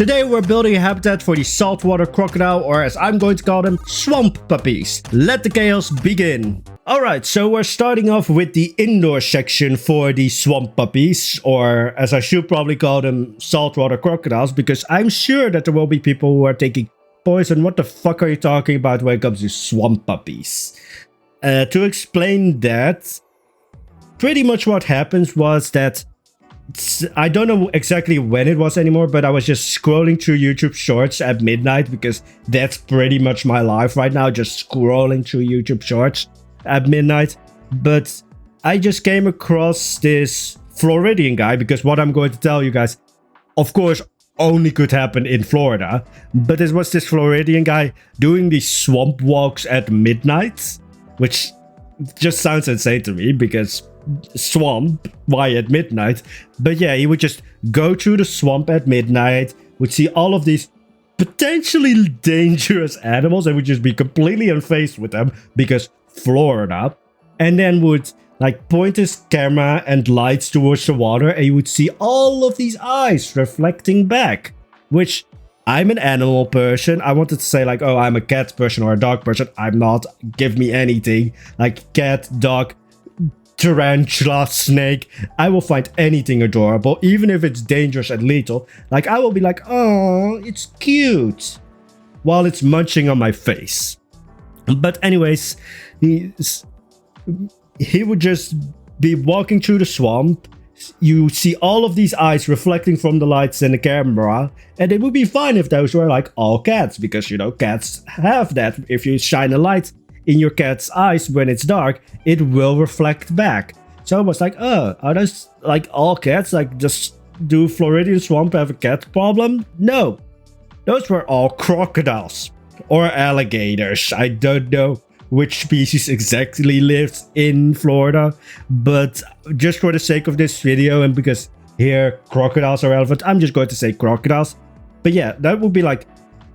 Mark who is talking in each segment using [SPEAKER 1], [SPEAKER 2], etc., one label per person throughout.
[SPEAKER 1] Today we're building a habitat for the saltwater crocodile, or as I'm going to call them, swamp puppies. Let the chaos begin. Alright, so we're starting off with the indoor section for the swamp puppies, or as I should probably call them, saltwater crocodiles, because I'm sure that there will be people who are thinking, Poison, what the fuck are you talking about when it comes to swamp puppies? To explain that, pretty much what happens was that I don't know exactly when it was anymore, but I was just scrolling through YouTube Shorts at midnight because that's pretty much my life right now, just scrolling through YouTube Shorts at midnight. But I just came across this Floridian guy, because what I'm going to tell you guys, of course, only could happen in Florida. But this was this Floridian guy doing these swamp walks at midnight, which just sounds insane to me because swamp, why at midnight? But yeah, he would just go through the swamp at midnight, would see all of these potentially dangerous animals and would just be completely unfazed with them because Florida, and then would like point his camera and lights towards the water and you would see all of these eyes reflecting back, which I'm an animal person. I wanted to say like, oh, I'm a cat person or a dog person. I'm not. Give me anything like cat, dog, tarantula, snake. I will find anything adorable, even if it's dangerous and lethal. Like I will be like, oh, it's cute, while it's munching on my face. But anyways, he would just be walking through the swamp. You see all of these eyes reflecting from the lights in the camera, and it would be fine if those were like all cats, because you know cats have that. If you shine a light in your cat's eyes when it's dark, it will reflect back. So I was like, oh, are those like all cats? Like, just do Floridian swamp have a cat problem? No, those were all crocodiles or alligators. I don't know which species exactly lives in Florida, but just for the sake of this video and because here crocodiles are relevant, I'm just going to say crocodiles. But yeah, that would be like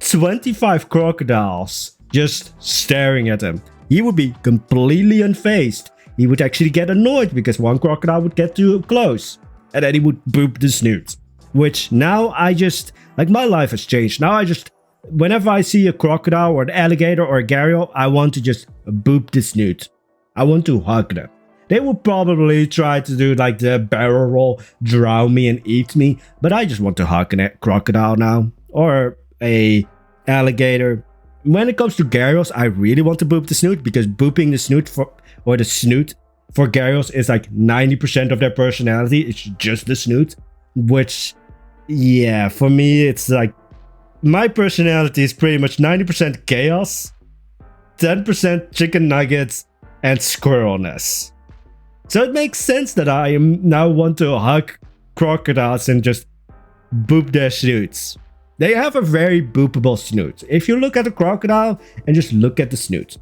[SPEAKER 1] 25 crocodiles just staring at him. He would be completely unfazed. He would actually get annoyed because one crocodile would get too close and then he would boop the snoot. Which now I just, like, my life has changed. Now I just, whenever I see a crocodile or an alligator or a gharial, I want to just boop the snoot. I want to hug them. They will probably try to do like the barrel roll, drown me and eat me, but I just want to hug a crocodile now, or a alligator. When it comes to gharials, I really want to boop the snoot, because booping the snoot for gharials is like 90% of their personality. It's just the snoot, which, yeah, for me, it's like, my personality is pretty much 90% chaos, 10% chicken nuggets, and squirrelness. So it makes sense that I am now want to hug crocodiles and just boop their snoots. They have a very boopable snoot. If you look at a crocodile and just look at the snoot.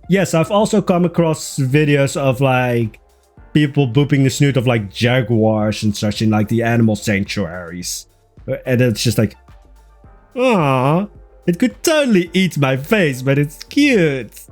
[SPEAKER 1] Yes, I've also come across videos of like people booping the snoot of like jaguars and such in like the animal sanctuaries. And it's just like, aww, it could totally eat my face, but it's cute.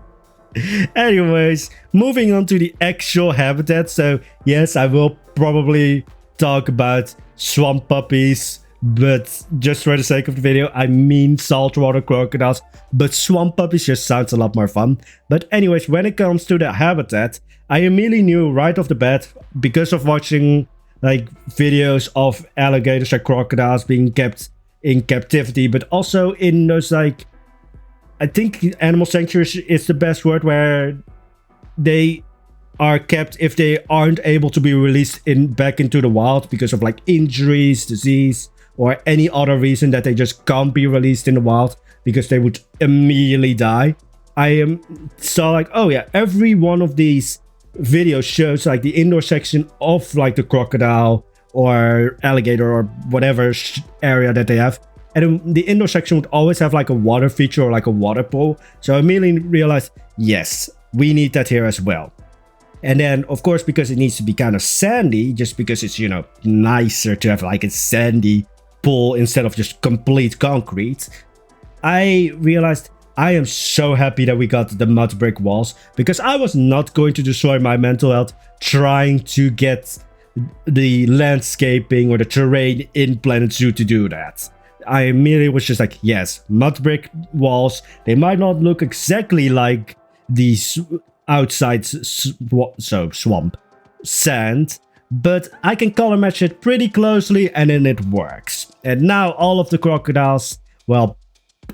[SPEAKER 1] Anyways, moving on to the actual habitat. So yes, I will probably talk about swamp puppies, but just for the sake of the video, I mean saltwater crocodiles. But swamp puppies just sounds a lot more fun. But anyways, when it comes to the habitat, I immediately knew right off the bat, because of watching like videos of alligators and crocodiles being kept in captivity, but also in those like, I think animal sanctuaries is the best word, where they are kept if they aren't able to be released back into the wild because of like injuries, disease, or any other reason that they just can't be released in the wild because they would immediately die. I saw like, oh yeah, every one of these videos shows like the indoor section of like the crocodile or alligator or whatever area that they have, and the indoor section would always have like a water feature or like a water pool. So I immediately realized, yes, we need that here as well. And then of course, because it needs to be kind of sandy, just because it's, you know, nicer to have like a sandy pool instead of just complete concrete, I realized I am so happy that we got the mud brick walls, because I was not going to destroy my mental health trying to get the landscaping or the terrain in Planet Zoo to do that. I immediately was just like, yes, mud brick walls. They might not look exactly like these outside swamp sand, but I can color match it pretty closely and then it works. And now all of the crocodiles, well,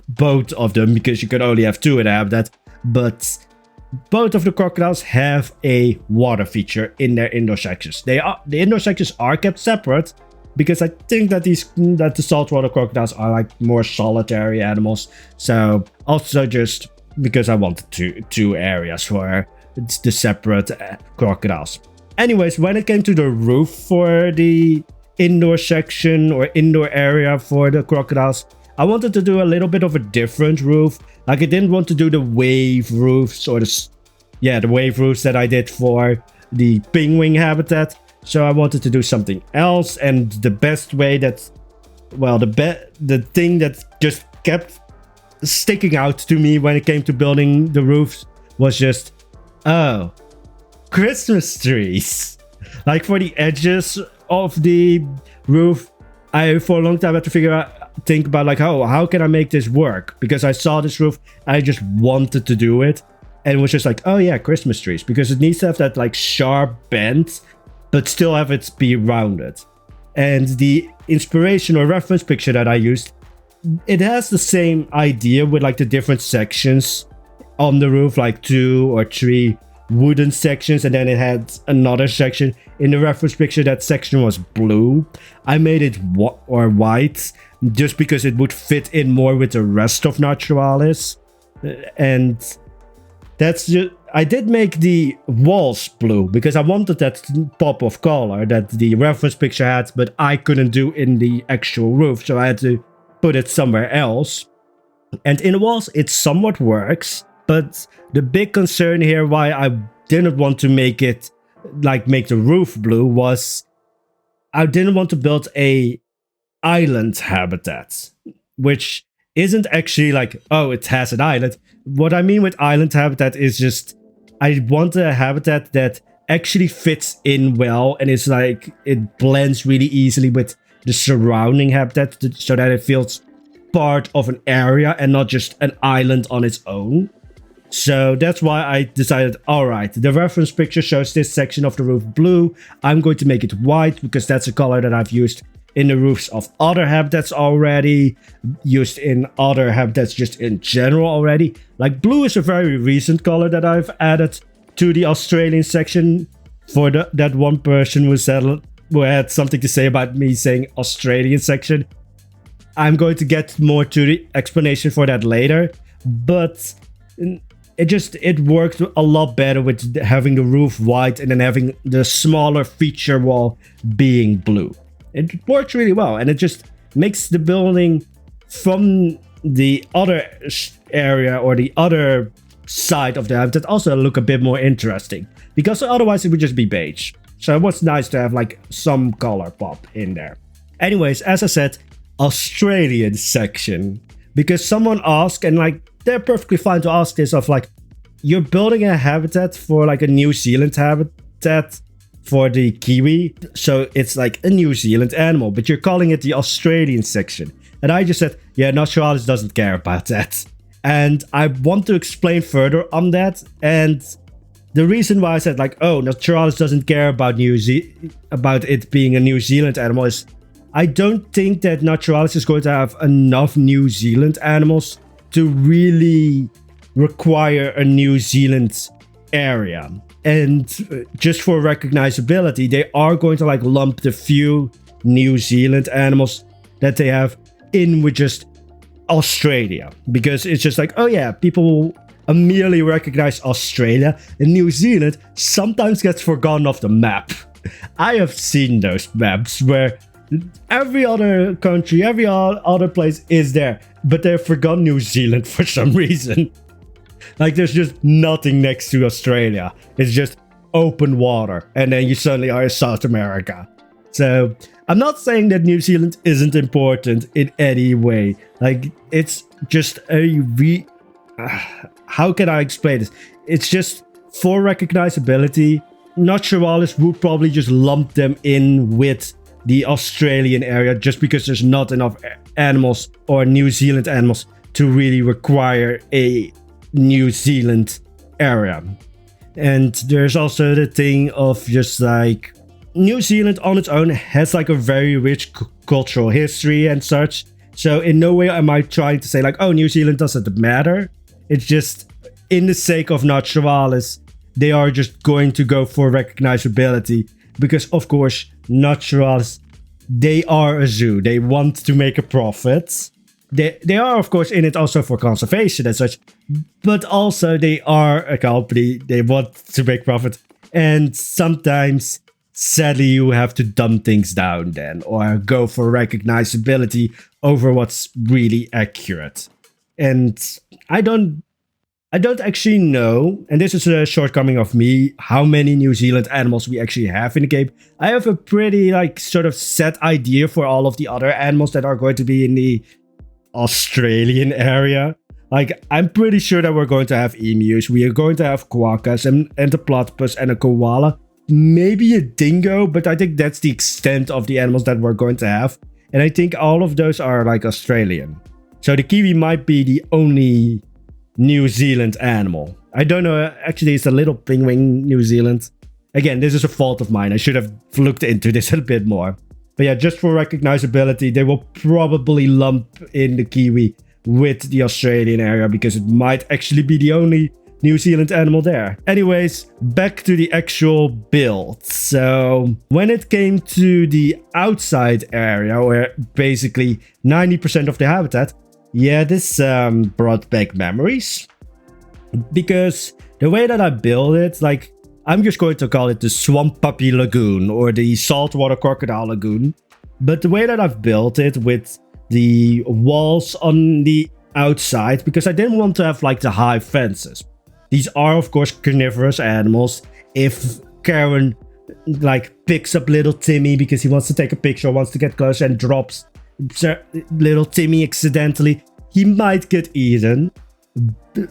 [SPEAKER 1] both of them, because you can only have 2 in the habitat, but both of the crocodiles have a water feature in their indoor sections. The indoor sections are kept separate because I think that the saltwater crocodiles are like more solitary animals. So also just because I wanted 2 areas for the separate crocodiles. Anyways, when it came to the roof for the indoor section or indoor area for the crocodiles, I wanted to do a little bit of a different roof. Like I didn't want to do the wave roofs or the wave roofs that I did for the penguin habitat. So I wanted to do something else, and the best way that, well, the thing that just kept sticking out to me when it came to building the roofs was just, oh, Christmas trees. Like for the edges of the roof, I for a long time had to think about like, oh, how can I make this work? Because I saw this roof and I just wanted to do it, and it was just like, oh yeah, Christmas trees, because it needs to have that like sharp bend but still have it be rounded. And the inspiration or reference picture that I used, it has the same idea with like the different sections on the roof, like 2 or 3 wooden sections, and then it had another section. In the reference picture, that section was blue. I made it white just because it would fit in more with the rest of Naturalis. And that's just, I did make the walls blue because I wanted that pop of color that the reference picture had, but I couldn't do in the actual roof, so I had to put it somewhere else. And in the walls, it somewhat works, but the big concern here why I didn't want to make it make the roof blue was I didn't want to build a island habitat, which isn't actually like, oh, it has an island. What I mean with island habitat is just I want a habitat that actually fits in well and it's like it blends really easily with the surrounding habitat so that it feels part of an area and not just an island on its own. So that's why I decided, alright, the reference picture shows this section of the roof blue. I'm going to make it white because that's a color that I've used in the roofs of other habitats already, used in other habitats just in general already. Like blue is a very recent color that I've added to the Australian section for that one person who had something to say about me saying Australian section. I'm going to get more to the explanation for that later, but it worked a lot better with having the roof white and then having the smaller feature wall being blue. It works really well, and it just makes the building from the other area or the other side of the habitat also look a bit more interesting, because otherwise it would just be beige. So it was nice to have like some color pop in there. Anyways, as I said, Australian section, because someone asked, and like they're perfectly fine to ask this, of like, you're building a habitat for like a New Zealand habitat for the kiwi, so it's like a New Zealand animal, but you're calling it the Australian section. And I just said, yeah, Naturalis doesn't care about that. And I want to explain further on that. And the reason why I said like, oh, Naturalis doesn't care about about it being a New Zealand animal is I don't think that Naturalis is going to have enough New Zealand animals to really require a New Zealand area. And just for recognizability, they are going to like lump the few New Zealand animals that they have in with just Australia, because it's just like, oh yeah, people immediately recognize Australia, and New Zealand sometimes gets forgotten off the map. I have seen those maps where every other country, every other place is there, but they've forgotten New Zealand for some reason. Like there's just nothing next to Australia. It's just open water, and then you suddenly are in South America. So I'm not saying that New Zealand isn't important in any way. Like it's just how can I explain this? It's just for recognizability. Naturalis would probably just lump them in with the Australian area, just because there's not enough animals or New Zealand animals to really require a New Zealand area. And there's also the thing of just like New Zealand on its own has like a very rich cultural history and such. So in no way am I trying to say like, oh, New Zealand doesn't matter. It's just in the sake of Naturalis, they are just going to go for recognizability because, of course, Naturalis, they are a zoo. They want to make a profit. They are, of course, in it also for conservation and such, but also they are a company. They want to make profit. And sometimes, sadly, you have to dumb things down then or go for recognizability over what's really accurate. And I don't actually know, and this is a shortcoming of me, how many New Zealand animals we actually have in the game. I have a pretty like sort of set idea for all of the other animals that are going to be in the Australian area. Like, I'm pretty sure that we're going to have emus, we are going to have quokkas and a platypus and a koala, maybe a dingo, but I think that's the extent of the animals that we're going to have. And I think all of those are like Australian. So the kiwi might be the only New Zealand animal. I don't know, actually it's a little penguin New Zealand. Again, this is a fault of mine. I should have looked into this a bit more. But yeah, just for recognizability, they will probably lump in the kiwi with the Australian area because it might actually be the only New Zealand animal there. Anyways, back to the actual build. So when it came to the outside area, where basically 90% of the habitat, yeah, this brought back memories. Because the way that I build it, like, I'm just going to call it the Swamp Puppy Lagoon or the Saltwater Crocodile Lagoon. But the way that I've built it with the walls on the outside, because I didn't want to have like the high fences. These are, of course, carnivorous animals. If Karen like picks up little Timmy because he wants to take a picture, wants to get close and drops little Timmy accidentally, he might get eaten.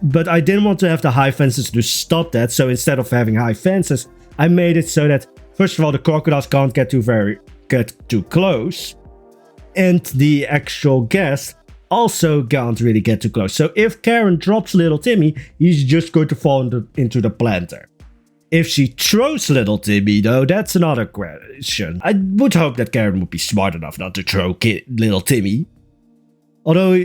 [SPEAKER 1] But I didn't want to have the high fences to stop that. So instead of having high fences, I made it so that, first of all, the crocodiles can't get too close. And the actual guests also can't really get too close. So if Karen drops little Timmy, he's just going to fall into the planter. If she throws little Timmy, though, that's another question. I would hope that Karen would be smart enough not to throw little Timmy. Although,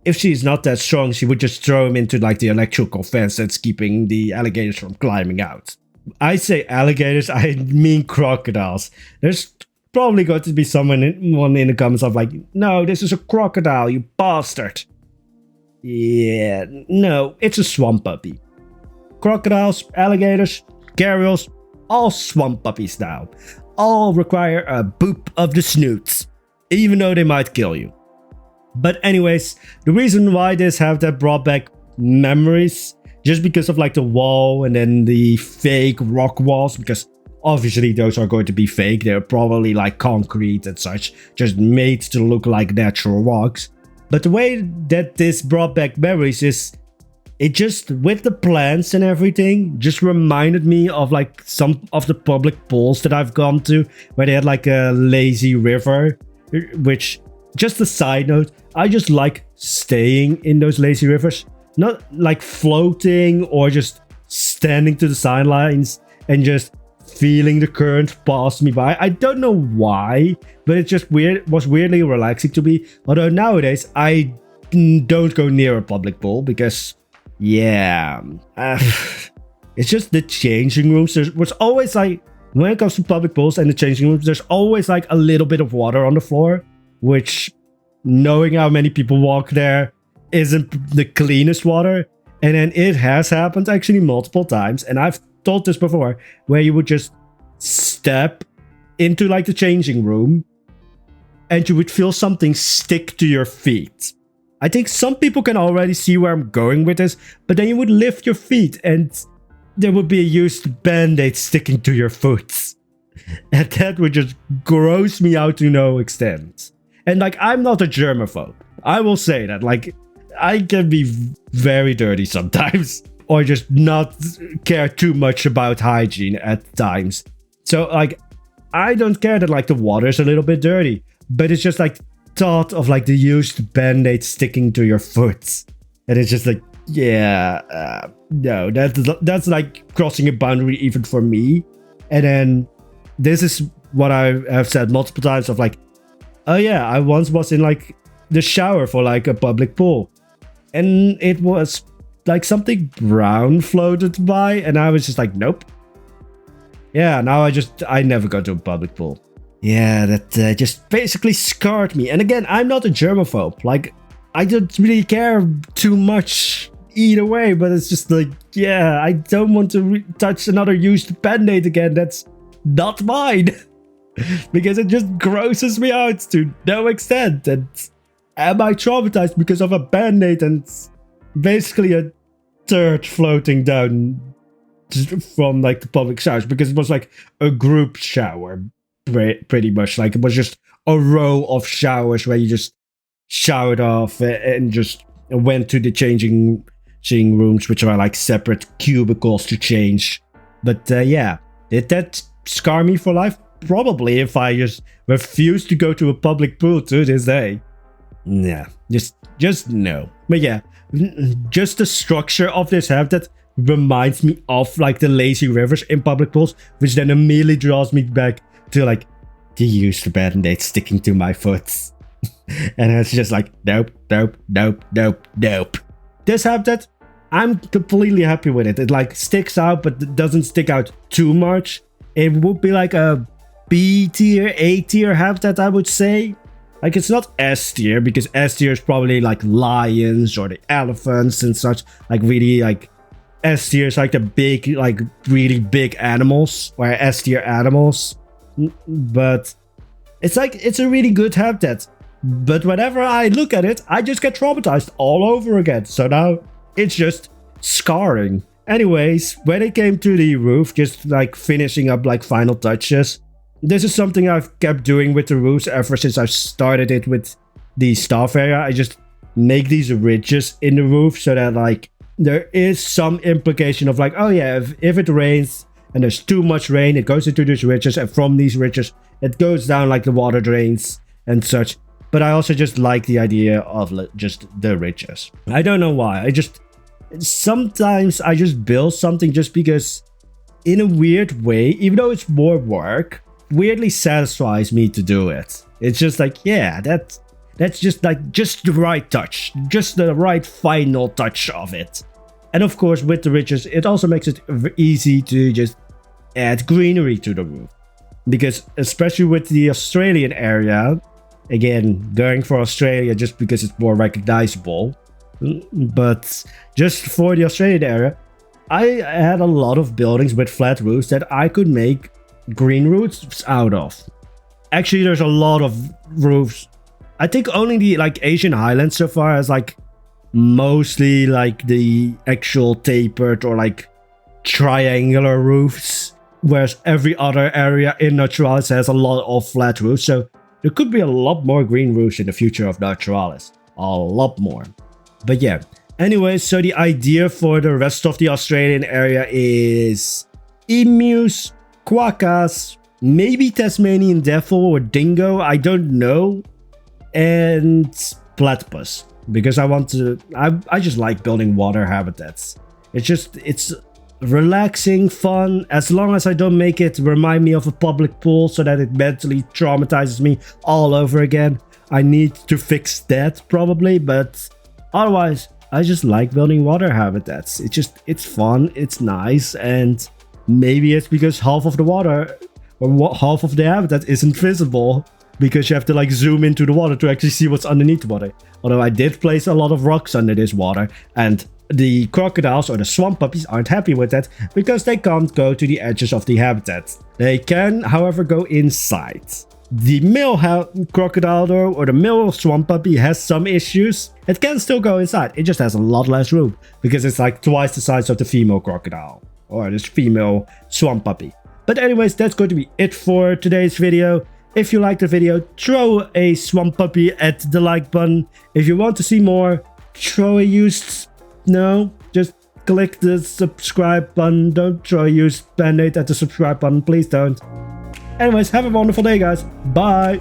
[SPEAKER 1] if she's not that strong, she would just throw him into like the electrical fence that's keeping the alligators from climbing out. I say alligators, I mean crocodiles. There's probably going to be someone in the comments of like, no, this is a crocodile, you bastard. Yeah, no, it's a swamp puppy. Crocodiles, alligators, gharials, all swamp puppies now. All require a boop of the snoots, even though they might kill you. But anyways, the reason why this habitat brought back memories, just because of like the wall and then the fake rock walls, because obviously those are going to be fake. They're probably like concrete and such, just made to look like natural rocks. But the way that this brought back memories is, it just, with the plants and everything, just reminded me of like some of the public pools that I've gone to, where they had like a lazy river, which, just a side note, I just like staying in those lazy rivers. Not like floating or just standing to the sidelines and just feeling the current pass me by. I don't know why, but it just was weirdly relaxing to me. Although nowadays, I don't go near a public pool because, yeah, it's just the changing rooms. There was always like, when it comes to public pools and the changing rooms, there's always like a little bit of water on the floor, which, knowing how many people walk there, isn't the cleanest water. And then it has happened actually multiple times, and I've told this before, where you would just step into like the changing room and you would feel something stick to your feet. I think some people can already see where I'm going with this, but then you would lift your feet and there would be a used band-aid sticking to your foot. And that would just gross me out to no extent. And like, I'm not a germaphobe. I will say that. Like, I can be very dirty sometimes, or just not care too much about hygiene at times. So like, I don't care that like the water is a little bit dirty, but it's just like thought of like the used band-aid sticking to your foot. And it's just like, yeah, no, that's like crossing a boundary even for me. And then this is what I have said multiple times of like, oh yeah, I once was in like the shower for like a public pool. And it was like something brown floated by. And I was just like, nope. Yeah, now I never go to a public pool. Yeah, that just basically scarred me. And again, I'm not a germaphobe. Like, I don't really care too much either way. But it's just like, yeah, I don't want to touch another used band-aid again. That's not mine. Because it just grosses me out to no extent. And am I traumatized because of a band-aid and basically a turd floating down from like the public showers? Because it was like a group shower, pretty much. Like it was just a row of showers where you just showered off and just went to the changing rooms, which are like separate cubicles to change. But yeah, did that scar me for life? Probably, if I just refuse to go to a public pool to this day. Nah, just no. But yeah, just the structure of this habitat reminds me of like the lazy rivers in public pools, which then immediately draws me back to like the used band-aid sticking to my foot. And it's just like, nope. This habitat, I'm completely happy with it. It like sticks out, but it doesn't stick out too much. It would be like a B tier, A tier habitat, I would say. Like it's not S tier, because S tier is probably like lions or the elephants and such. Like really like S tier is like the big, like really big animals, or S tier animals. But it's like, it's a really good habitat. But whenever I look at it, I just get traumatized all over again. So now it's just scarring. Anyways, when it came to the roof, just like finishing up like final touches, this is something I've kept doing with the roofs ever since I started it with the staff area. I just make these ridges in the roof so that like there is some implication of like, oh yeah, if it rains and there's too much rain, it goes into these ridges, and from these ridges it goes down like the water drains and such. But I also just like the idea of just the ridges. I don't know why. Sometimes I just build something just because in a weird way, even though it's more work, weirdly satisfies me to do it. It's just like, yeah, that's just like just the right touch, just the right final touch of it. And of course, with the ridges, it also makes it easy to just add greenery to the roof. Because especially with the Australian area, again, going for Australia just because it's more recognizable, but just for the Australian area, I had a lot of buildings with flat roofs that I could make green roofs out of. Actually, there's a lot of roofs. I think only the like Asian Highlands so far has like mostly like the actual tapered or like triangular roofs, whereas every other area in Naturalis has a lot of flat roofs. So there could be a lot more green roofs in the future of Naturalis. A lot more. But yeah. Anyways, so the idea for the rest of the Australian area is emus, quokkas, maybe Tasmanian devil or dingo, I don't know, and platypus. Because I just like building water habitats. It's relaxing, fun, as long as I don't make it remind me of a public pool so that it mentally traumatizes me all over again. I need to fix that probably, but otherwise, I just like building water habitats. It's fun, it's nice, and maybe it's because half of the water or half of the habitat isn't visible because you have to like zoom into the water to actually see what's underneath the water. Although I did place a lot of rocks under this water, and the crocodiles or the swamp puppies aren't happy with that because they can't go to the edges of the habitat. They can, however, go inside. The male crocodile though, or the male swamp puppy, has some issues. It can still go inside, it just has a lot less room because it's like twice the size of the female crocodile or this female swamp puppy. But anyways, that's going to be it for today's video. If you liked the video, throw a swamp puppy at the like button. If you want to see more, throw a used... No, just click the subscribe button. Don't throw a used band-aid at the subscribe button, please don't. Anyways, have a wonderful day, guys. Bye.